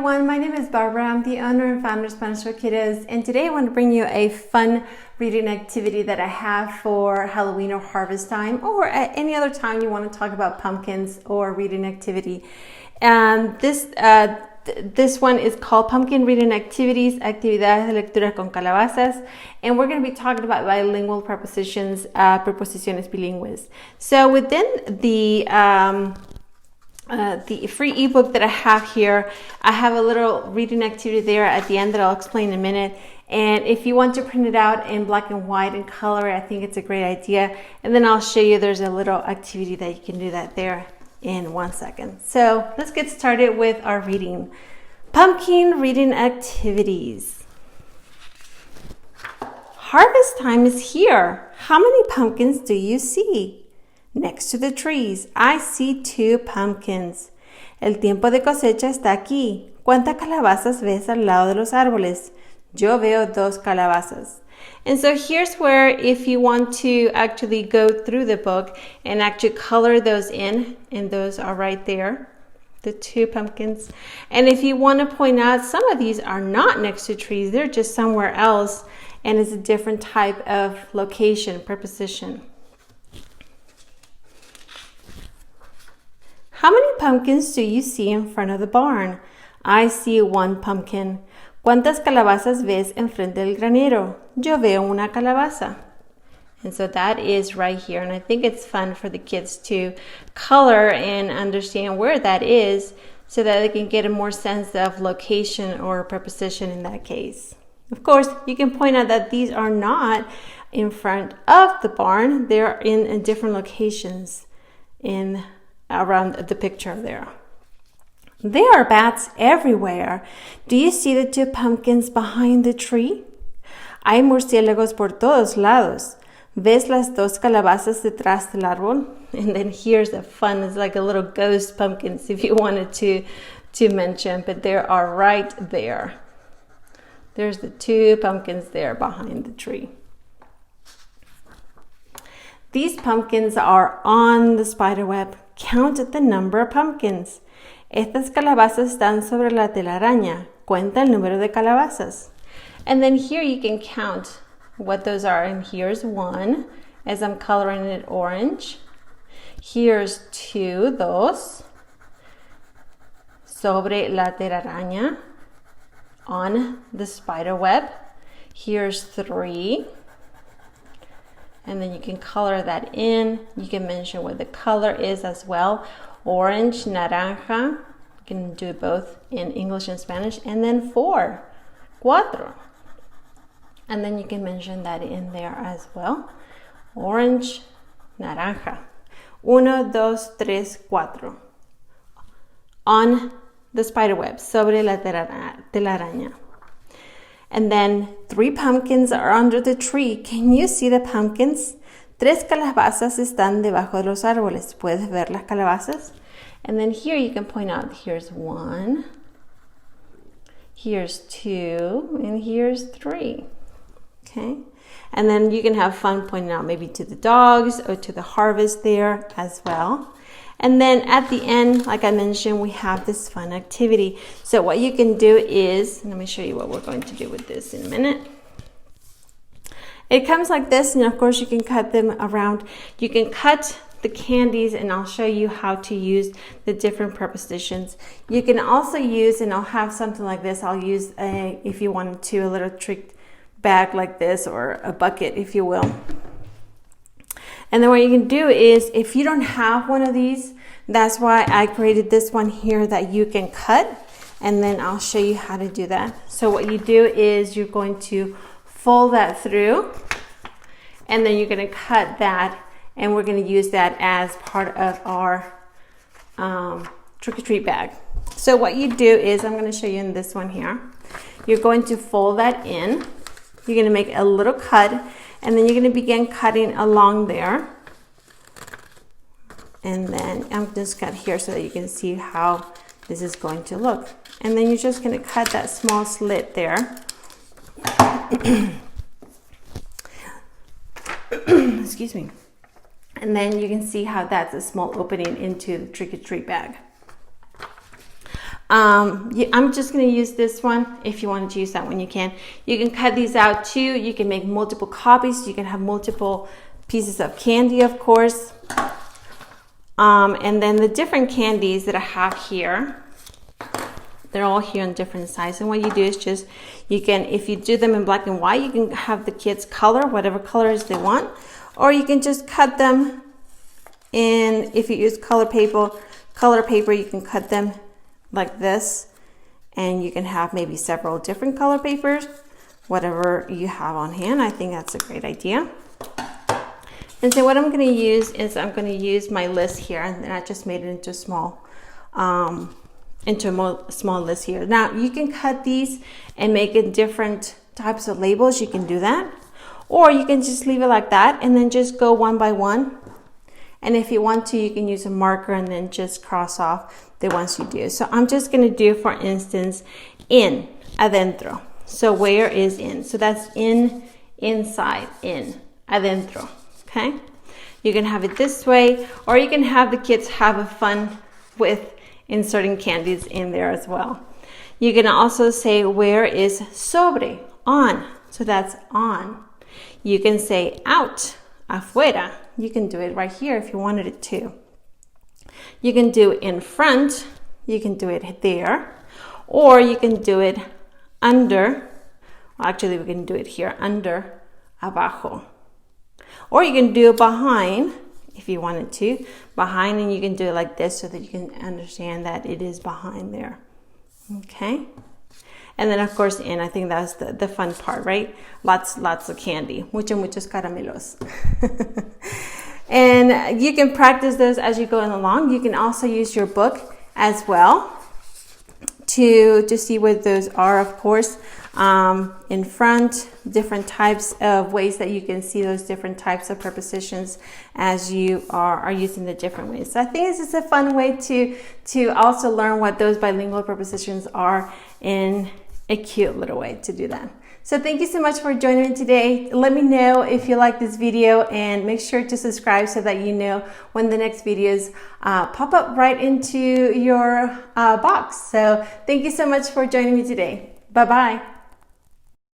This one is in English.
everyone, my name is Barbara. I'm the owner and founder of Spanish for Kiddos, and today I want to bring you a fun reading activity that I have for Halloween or harvest time, or at any other time you want to talk about pumpkins or reading activity. And this one is called Pumpkin Reading Activities, Actividades de Lectura con Calabazas, and we're going to be talking about bilingual prepositions, preposiciones bilingües. So within the free ebook that I have here, I have a little reading activity there at the end that I'll explain in a minute. And if you want to print it out in black and white and color, I think it's a great idea. And then I'll show you there's a little activity that you can do that there in 1 second. So let's get started with our reading. Pumpkin reading activities. Harvest time is here. How many pumpkins do you see? Next to the trees, I see 2 pumpkins. El tiempo de cosecha está aquí. ¿Cuántas calabazas ves al lado de los árboles? Yo veo 2 calabazas. And so here's where if you want to actually go through the book and actually color those in, and those are right there, the 2 pumpkins. And if you want to point out, some of these are not next to trees, they're just somewhere else, and it's a different type of location, preposition. How many pumpkins do you see in front of the barn? I see 1 pumpkin. ¿Cuántas calabazas ves enfrente del granero? Yo veo una calabaza. And so that is right here. And I think it's fun for the kids to color and understand where that is so that they can get a more sense of location or preposition in that case. Of course, you can point out that these are not in front of the barn. They're in different locations around the picture there. There are bats everywhere. Do you see the 2 pumpkins behind the tree? Hay murciélagos por todos lados. ¿Ves las 2 calabazas detrás del árbol? And then here's the fun. It's like a little ghost pumpkins if you wanted to mention, but they are right there. There's the 2 pumpkins there behind the tree. These pumpkins are on the spider web. Count the number of pumpkins. Estas calabazas están sobre la telaraña. Cuenta el número de calabazas. And then here you can count what those are. And here's 1, as I'm coloring it orange. Here's 2, dos. Sobre la telaraña. On the spider web. Here's 3. And then you can color that in. You can mention what the color is as well. Orange, naranja. You can do both in English and Spanish. And then 4, cuatro. And then you can mention that in there as well. Orange, naranja. 1, 2, 3, 4. On the spider web, sobre la telaraña. And then 3 pumpkins are under the tree. Can you see the pumpkins? 3 calabazas están debajo de los árboles. ¿Puedes ver las calabazas? And then here you can point out, here's 1, here's 2, and here's 3. Okay? And then you can have fun pointing out maybe to the dogs or to the harvest there as well. And then at the end, like I mentioned, we have this fun activity. So what you can do is, let me show you what we're going to do with this in a minute. It comes like this, and of course you can cut them around. You can cut the candies, and I'll show you how to use the different prepositions. You can also use, and I'll have something like this. I'll use, if you wanted to, a little trick bag like this, or a bucket, if you will. And then what you can do is, if you don't have one of these, that's why I created this one here that you can cut, and then I'll show you how to do that. So what you do is you're going to fold that through, and then you're going to cut that, and we're going to use that as part of our trick-or-treat bag. So what you do is, I'm going to show you in this one here, you're going to fold that in, you're going to make a little cut, and then you're going to begin cutting along there. And then I'm just cut here so that you can see how this is going to look. And then you're just going to cut that small slit there. Excuse me. And then you can see how that's a small opening into the trick-or-treat bag. I'm just going to use this one. If you wanted to use that one, you can. You can cut these out too. You can make multiple copies. You can have multiple pieces of candy, of course. And then the different candies that I have here, they're all here in different sizes. And what you do is just, you can, if you do them in black and white, you can have the kids color whatever colors they want. Or you can just cut them in, if you use color paper, you can cut them like this. And you can have maybe several different color papers, whatever you have on hand. I think that's a great idea. And so what I'm going to use is I'm going to use my list here, and then I just made it into a small list here. Now you can cut these and make it different types of labels. You can do that, or you can just leave it like that and then just go one by one. And if you want to, you can use a marker and then just cross off the ones you do. So I'm just going to do, for instance, in, adentro. So where is in? So that's in, inside, in, adentro. Okay, you can have it this way, or you can have the kids have a fun with inserting candies in there as well. You can also say where is sobre, on. So that's on. You can say out, afuera. You can do it right here if you wanted it to. You can do in front. You can do it there, or you can do it under. Well, actually, we can do it here, under, abajo. Or you can do it behind if you wanted to. Behind, and you can do it like this so that you can understand that it is behind there. Okay? And then, of course, in. I think that's the fun part, right? Lots of candy. Muchos caramelos. And you can practice those as you go along. You can also use your book as well to see what those are, of course. In front, different types of ways that you can see those different types of prepositions as you are using the different ways. So I think this is a fun way to also learn what those bilingual prepositions are in a cute little way to do that. So thank you so much for joining me today. Let me know if you like this video, and make sure to subscribe so that you know when the next videos pop up right into your box. So thank you so much for joining me today. Bye-bye.